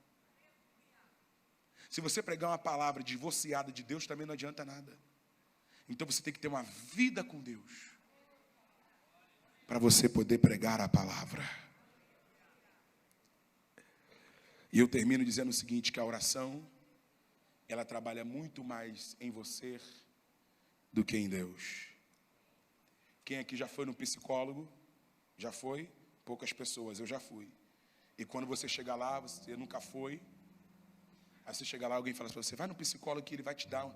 Se você pregar uma palavra divorciada de Deus, também não adianta nada. Então você tem que ter uma vida com Deus. Para você poder pregar a palavra. E eu termino dizendo o seguinte, que a oração, ela trabalha muito mais em você do que em Deus. Quem aqui já foi no psicólogo? Já foi? Poucas pessoas, eu já fui. E quando você chega lá, você nunca foi. Aí você chega lá, alguém fala para você, vai no psicólogo que ele vai te dar.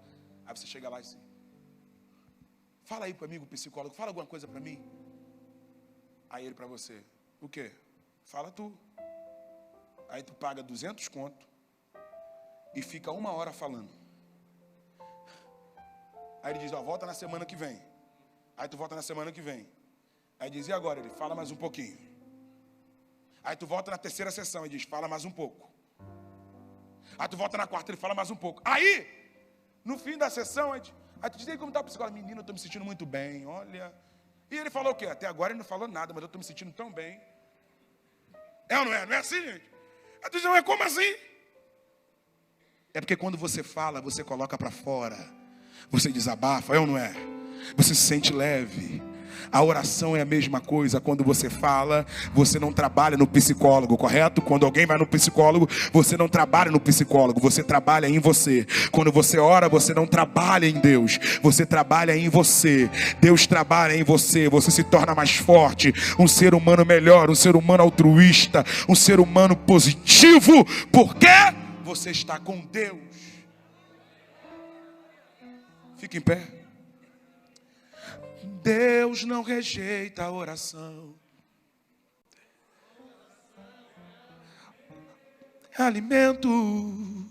Aí você chega lá e assim, fala aí para mim, o psicólogo, fala alguma coisa para mim. Aí ele para você, o quê? Fala tu. Aí tu paga 200 conto e fica 1 hora falando. Aí ele diz, volta na semana que vem. Aí tu volta na semana que vem. Aí diz, e agora? Ele fala mais um pouquinho. Aí tu volta na 3ª sessão e diz, fala mais um pouco. Aí tu volta na 4ª, ele fala mais um pouco. Aí, no fim da sessão, aí tu diz, aí como tá o psicólogo? Menino, eu estou me sentindo muito bem, olha... E ele falou o quê? Até agora ele não falou nada, mas eu estou me sentindo tão bem. É ou não é? Não é assim, gente? Aí tu diz, mas como assim? É porque quando você fala, você coloca para fora. Você desabafa, é ou não é? Você se sente leve. A oração é a mesma coisa. Quando você fala, você não trabalha no psicólogo, correto? Quando alguém vai no psicólogo, você não trabalha no psicólogo, você trabalha em você. Quando você ora, você não trabalha em Deus, você trabalha em você. Deus trabalha em você, você se torna mais forte, um ser humano melhor, um ser humano altruísta, um ser humano positivo, porque você está com Deus. Fique em pé. Deus não rejeita a oração. É alimento.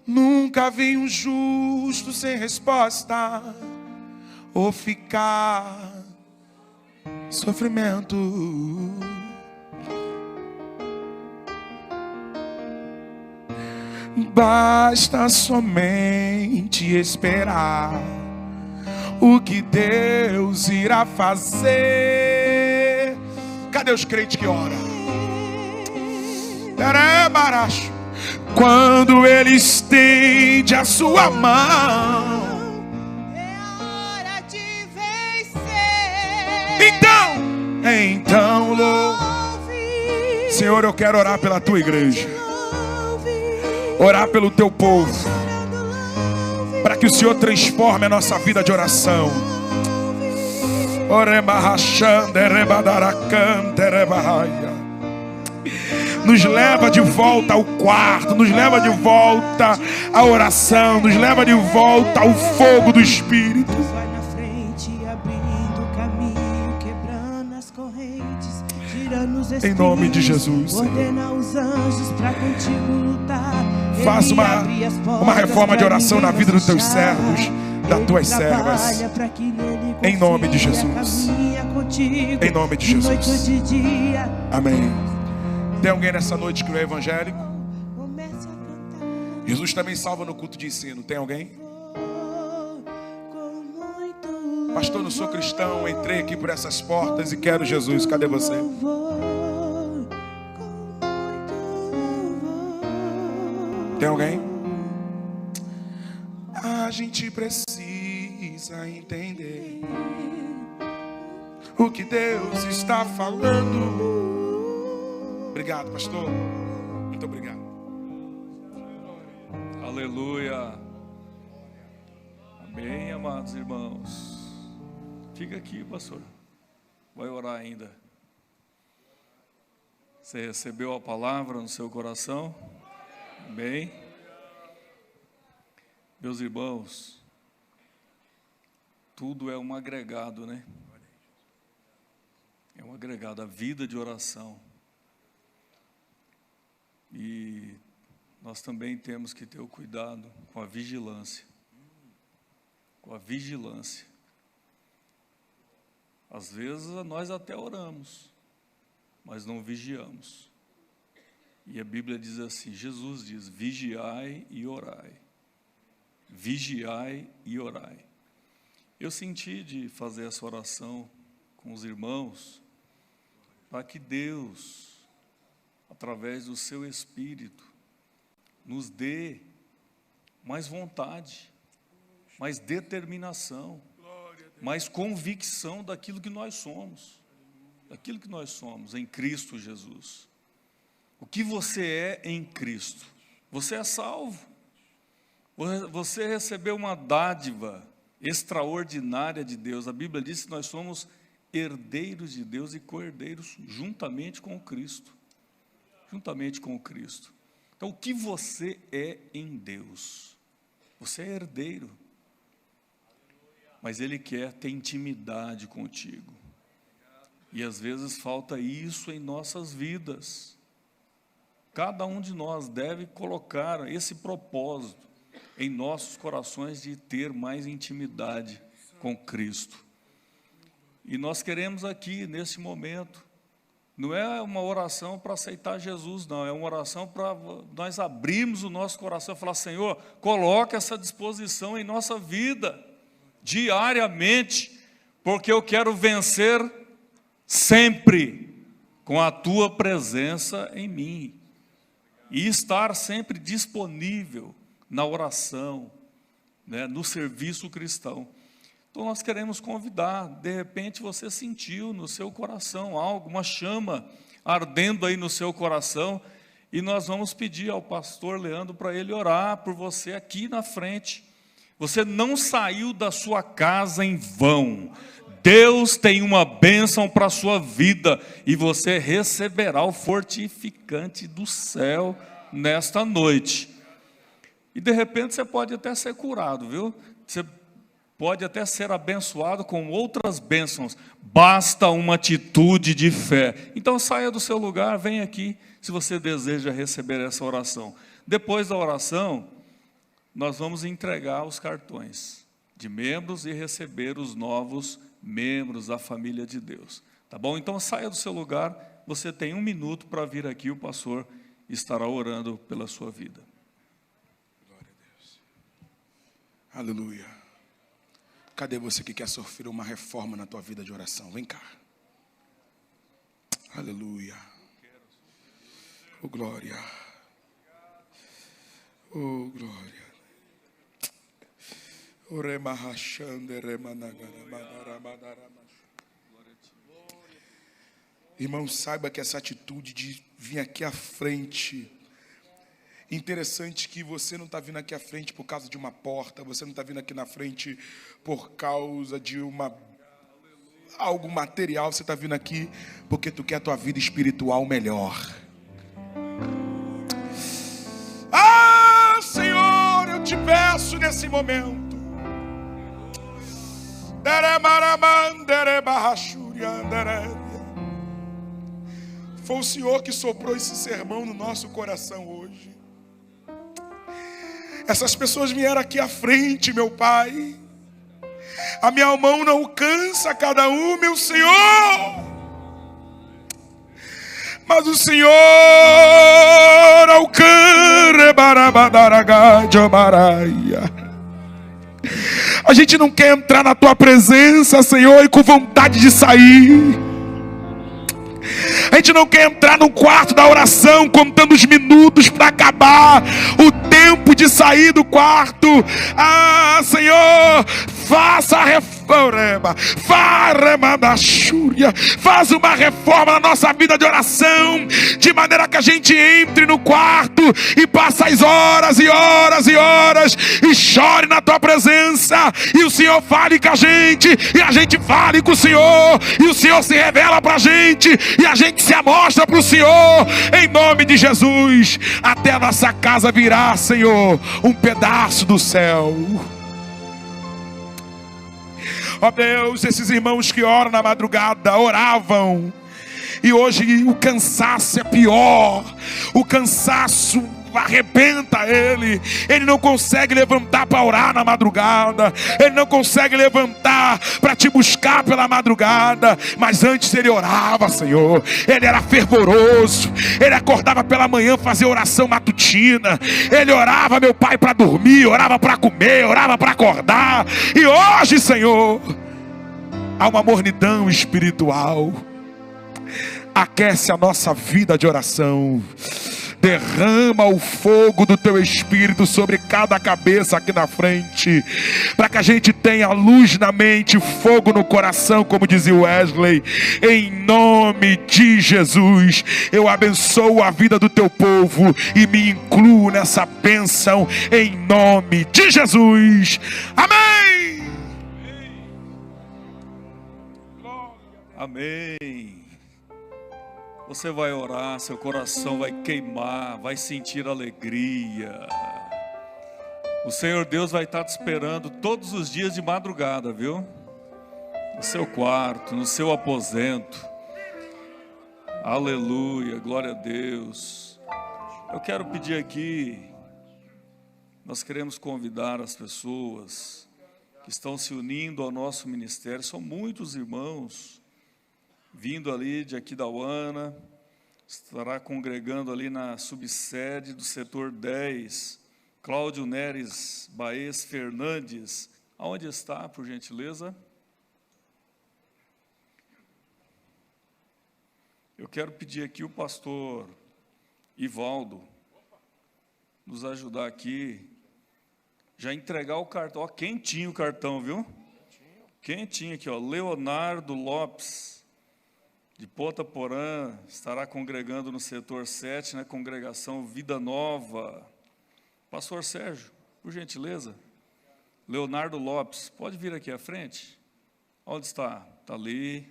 Nunca vi um justo sem resposta ou ficar em sofrimento. Basta somente esperar o que Deus irá fazer. Cadê os crentes que oram? Quando Ele estende a sua mão, é a hora de vencer. Então louve. Senhor, eu quero orar pela tua igreja, orar pelo teu povo, para que o Senhor transforme a nossa vida de oração. Nos leva de volta ao quarto, nos leva de volta à oração, nos leva de volta ao fogo do Espírito. Vai na frente, abrindo caminho, quebrando as correntes, tirando os espinhos. Em nome de Jesus, ordena os anjos para contigo lutar. Faz uma reforma de oração na vida dos teus servos, das tuas servas. Em nome de Jesus. Em nome de Jesus. Amém. Tem alguém nessa noite que não é evangélico? Jesus também salva no culto de ensino. Tem alguém? Pastor, não sou cristão, entrei aqui por essas portas e quero Jesus. Cadê você? Tem alguém? A gente precisa entender o que Deus está falando. Obrigado, pastor. Muito obrigado. Aleluia. Amém, amados irmãos. Fica aqui, pastor. Vai orar ainda. Você recebeu a palavra no seu coração? Amém. Meus irmãos, tudo é um agregado, né? É um agregado, a vida de oração. E nós também temos que ter o cuidado com a vigilância. Com a vigilância. Às vezes nós até oramos, mas não vigiamos. E a Bíblia diz assim, Jesus diz, vigiai e orai. Vigiai e orai. Eu senti de fazer essa oração com os irmãos, para que Deus, através do seu Espírito, nos dê mais vontade, mais determinação, mais convicção daquilo que nós somos. Daquilo que nós somos em Cristo Jesus. O que você é em Cristo? Você é salvo. Você recebeu uma dádiva extraordinária de Deus. A Bíblia diz que nós somos herdeiros de Deus e co-herdeiros juntamente com Cristo. Juntamente com Cristo. Então, o que você é em Deus? Você é herdeiro. Mas Ele quer ter intimidade contigo. E às vezes falta isso em nossas vidas. Cada um de nós deve colocar esse propósito em nossos corações de ter mais intimidade com Cristo. E nós queremos aqui, nesse momento, não é uma oração para aceitar Jesus, não, é uma oração para nós abrirmos o nosso coração e falar, Senhor, coloca essa disposição em nossa vida, diariamente, porque eu quero vencer sempre com a Tua presença em mim. e estar sempre disponível na oração, né, no serviço cristão. Então nós queremos convidar, de repente você sentiu no seu coração algo, uma chama ardendo aí no seu coração, e nós vamos pedir ao pastor Leandro para ele orar por você aqui na frente. Você não saiu da sua casa em vão. Deus tem uma bênção para a sua vida, e você receberá o fortificante do céu nesta noite. E de repente você pode até ser curado, viu? Você pode até ser abençoado com outras bênçãos. Basta uma atitude de fé. Então saia do seu lugar, vem aqui, se você deseja receber essa oração. Depois da oração, nós vamos entregar os cartões de membros e receber os novos membros da família de Deus. Tá bom? Então saia do seu lugar, você tem 1 minuto para vir aqui, o pastor estará orando pela sua vida. Glória a Deus. Aleluia. Cadê você que quer sofrer uma reforma na tua vida de oração? Vem cá. Aleluia. Oh, glória. Oh, glória. Irmão, saiba que essa atitude de vir aqui à frente, interessante que você não está vindo aqui à frente por causa de uma porta, você não está vindo aqui na frente por causa de algo material, você está vindo aqui porque tu quer a tua vida espiritual melhor. Ah, Senhor, eu te peço nesse momento. Foi o Senhor que soprou esse sermão no nosso coração hoje. Essas pessoas vieram aqui à frente, meu Pai. A minha mão não alcança cada um, meu Senhor. Mas o Senhor alcança. A gente não quer entrar na tua presença, Senhor, e com vontade de sair. A gente não quer entrar no quarto da oração contando os minutos para acabar o tempo de sair do quarto. Ah, Senhor, faça a reforma. Faz uma reforma na nossa vida de oração, de maneira que a gente entre no quarto e passe as horas e horas e horas e chore na tua presença, e o Senhor fale com a gente, e a gente fale com o Senhor, e o Senhor se revela para a gente, e a gente se amostra para o Senhor, em nome de Jesus. Até a nossa casa virá, Senhor, um pedaço do céu. Ó Deus, esses irmãos que oram na madrugada, oravam, e hoje o cansaço é pior, o cansaço arrebenta ele não consegue levantar para orar na madrugada, ele não consegue levantar para te buscar pela madrugada, mas antes ele orava, Senhor, ele era fervoroso, ele acordava pela manhã fazer oração matutina, ele orava, meu Pai, para dormir, orava para comer, orava para acordar, e hoje, Senhor, há uma mornidão espiritual. Aquece a nossa vida de oração. Derrama o fogo do teu Espírito sobre cada cabeça aqui na frente, para que a gente tenha luz na mente, fogo no coração, como dizia Wesley. Em nome de Jesus, eu abençoo a vida do teu povo e me incluo nessa bênção, em nome de Jesus. Amém. Amém. Você vai orar, seu coração vai queimar, vai sentir alegria. O Senhor Deus vai estar te esperando todos os dias de madrugada, viu? No seu quarto, no seu aposento. Aleluia, glória a Deus. Eu quero pedir aqui, nós queremos convidar as pessoas que estão se unindo ao nosso ministério. São muitos irmãos vindo ali de Aquidauana, estará congregando ali na subsede do setor 10, Cláudio Neres Baez Fernandes. Aonde está, por gentileza? Eu quero pedir aqui o pastor Ivaldo, nos ajudar aqui, já entregar o cartão. Ó, quentinho o cartão, viu? Quentinho aqui, ó. Leonardo Lopes, de Ponta Porã, estará congregando no setor 7, na congregação Vida Nova. Pastor Sérgio, por gentileza. Leonardo Lopes, pode vir aqui à frente? Onde está? Está ali.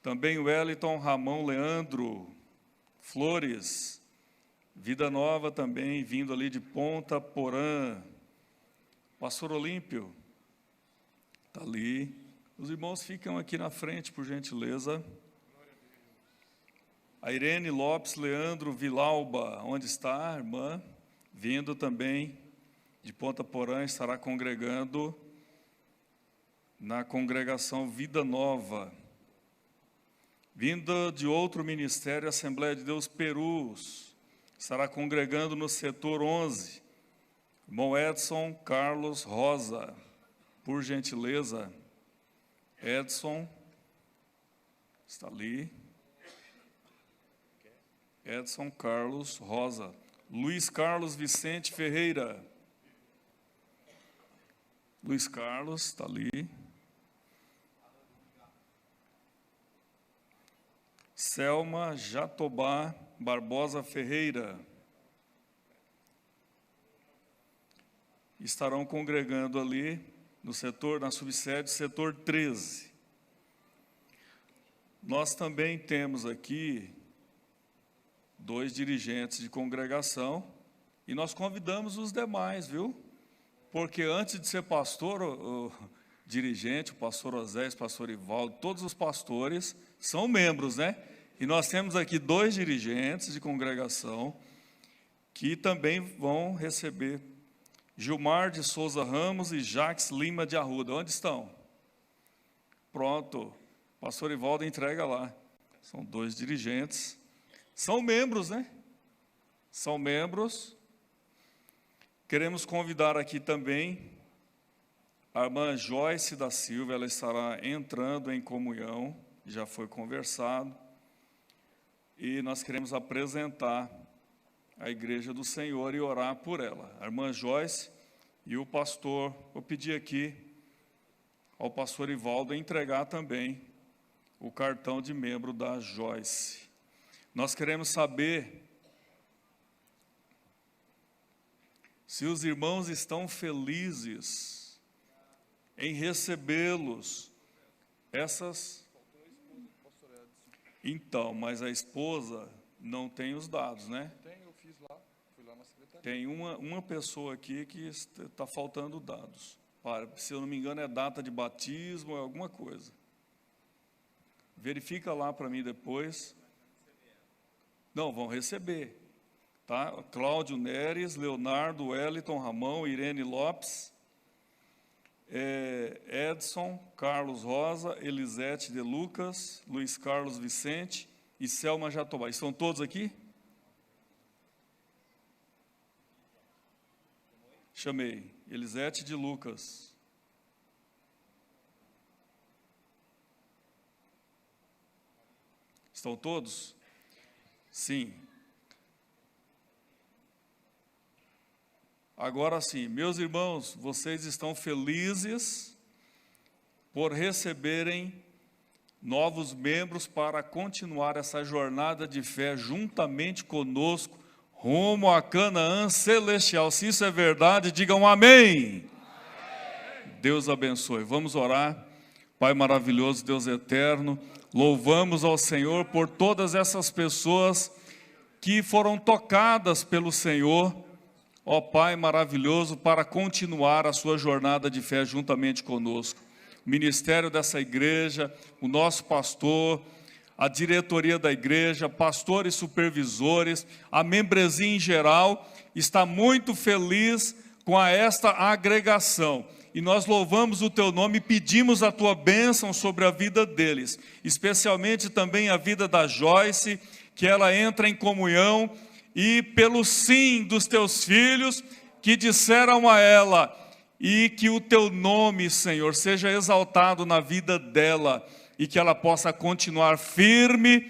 Também o Wellington Ramon Leandro Flores, Vida Nova também, vindo ali de Ponta Porã. Pastor Olímpio, está ali. Os irmãos ficam aqui na frente, por gentileza. A Irene Lopes Leandro Vilauba, onde está, irmã? Vindo também de Ponta Porã, estará congregando na congregação Vida Nova. Vinda de outro ministério, Assembleia de Deus Perus, estará congregando no setor 11. Irmão Edson Carlos Rosa, por gentileza. Edson, está ali. Edson Carlos Rosa. Luiz Carlos Vicente Ferreira. Luiz Carlos, está ali. Selma Jatobá Barbosa Ferreira. Estarão congregando ali no setor, na subsede, setor 13. Nós também temos aqui 2 dirigentes de congregação e nós convidamos os demais, viu? Porque antes de ser pastor, o dirigente, o pastor Osés, o pastor Ivaldo, todos os pastores são membros, né? E nós temos aqui 2 dirigentes de congregação que também vão receber. Gilmar de Souza Ramos e Jacques Lima de Arruda. Onde estão? Pronto. Pastor Ivaldo entrega lá. São 2 dirigentes. São membros, né? São membros. Queremos convidar aqui também a irmã Joyce da Silva. Ela estará entrando em comunhão. Já foi conversado. E nós queremos apresentar a Igreja do Senhor e orar por ela. A irmã Joyce e o pastor, vou pedir aqui ao pastor Ivaldo entregar também o cartão de membro da Joyce. Nós queremos saber se os irmãos estão felizes em recebê-los. Então, mas a esposa não tem os dados, né? Tem, eu fiz lá, fui lá na secretaria. Tem uma pessoa aqui que está faltando dados. Se eu não me engano, é data de batismo, é alguma coisa. Verifica lá para mim depois. Não, vão receber. Tá? Cláudio Neres, Leonardo, Wellington Ramon, Irene Lopes, Edson Carlos Rosa, Elisete de Lucas, Luiz Carlos Vicente e Selma Jatobá. Estão todos aqui? Chamei. Elisete de Lucas. Estão todos? Sim. Agora sim, meus irmãos, vocês estão felizes por receberem novos membros para continuar essa jornada de fé juntamente conosco, rumo a Canaã celestial. Se isso é verdade, digam amém. Deus abençoe. Vamos orar. Pai maravilhoso, Deus eterno, louvamos ao Senhor por todas essas pessoas que foram tocadas pelo Senhor, ó Pai maravilhoso, para continuar a sua jornada de fé juntamente conosco. O ministério dessa igreja, o nosso pastor, a diretoria da igreja, pastores supervisores, a membresia em geral, está muito feliz com esta agregação. E nós louvamos o teu nome e pedimos a tua bênção sobre a vida deles, especialmente também a vida da Joyce, que ela entra em comunhão, e pelo sim dos teus filhos que disseram a ela, e que o teu nome, Senhor, seja exaltado na vida dela, e que ela possa continuar firme,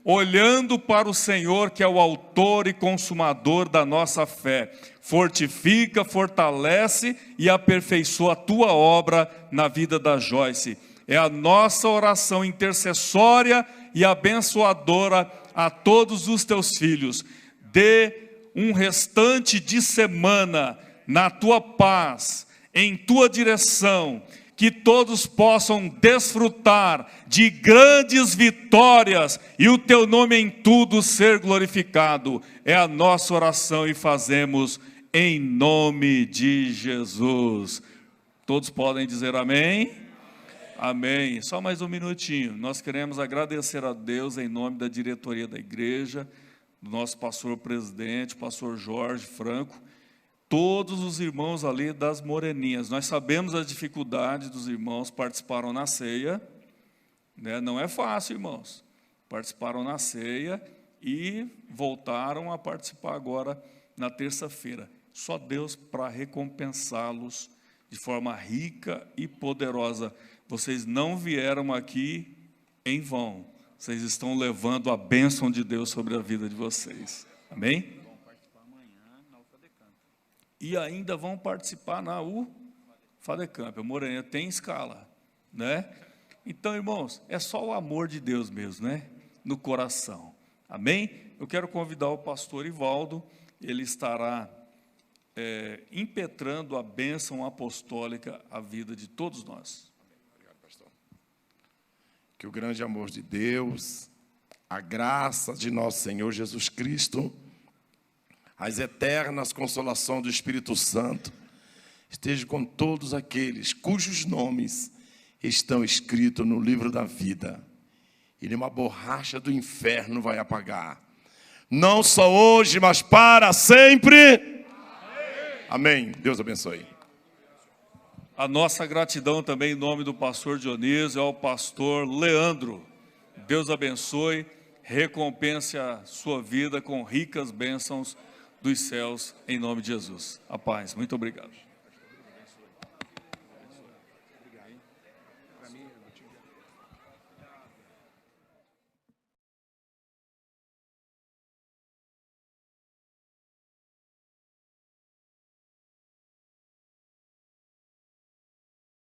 olhando para o Senhor, que é o autor e consumador da nossa fé. Fortifica, fortalece e aperfeiçoa a tua obra na vida da Joyce. É a nossa oração intercessória e abençoadora a todos os teus filhos. Dê um restante de semana na tua paz, em tua direção, que todos possam desfrutar de grandes vitórias e o teu nome em tudo ser glorificado. É a nossa oração e fazemos em nome de Jesus. Todos podem dizer amém? Amém. Só mais um minutinho. Nós queremos agradecer a Deus em nome da diretoria da igreja, do nosso pastor presidente, pastor Jorge Franco, todos os irmãos ali das Moreninhas. Nós sabemos as dificuldades dos irmãos, participaram na ceia, né? Não é fácil, irmãos. Participaram na ceia e voltaram a participar agora na terça-feira. Só Deus para recompensá-los de forma rica e poderosa. Vocês não vieram aqui em vão. Vocês estão levando a bênção de Deus sobre a vida de vocês. Amém? Vão participar amanhã na UFADECamp. E ainda vão participar na UFADECamp. A Moreninha tem escala, né? Então, irmãos, é só o amor de Deus mesmo, né? No coração. Amém? Eu quero convidar o pastor Ivaldo. Ele estará impetrando a bênção apostólica à vida de todos nós. Obrigado, pastor. Que o grande amor de Deus, a graça de nosso Senhor Jesus Cristo, as eternas consolações do Espírito Santo, esteja com todos aqueles cujos nomes estão escritos no livro da vida, e nenhuma borracha do inferno vai apagar, não só hoje, mas para sempre. Amém. Deus abençoe. A nossa gratidão também em nome do pastor Dionísio, ao pastor Leandro. Deus abençoe, recompense a sua vida com ricas bênçãos dos céus, em nome de Jesus. A paz. Muito obrigado.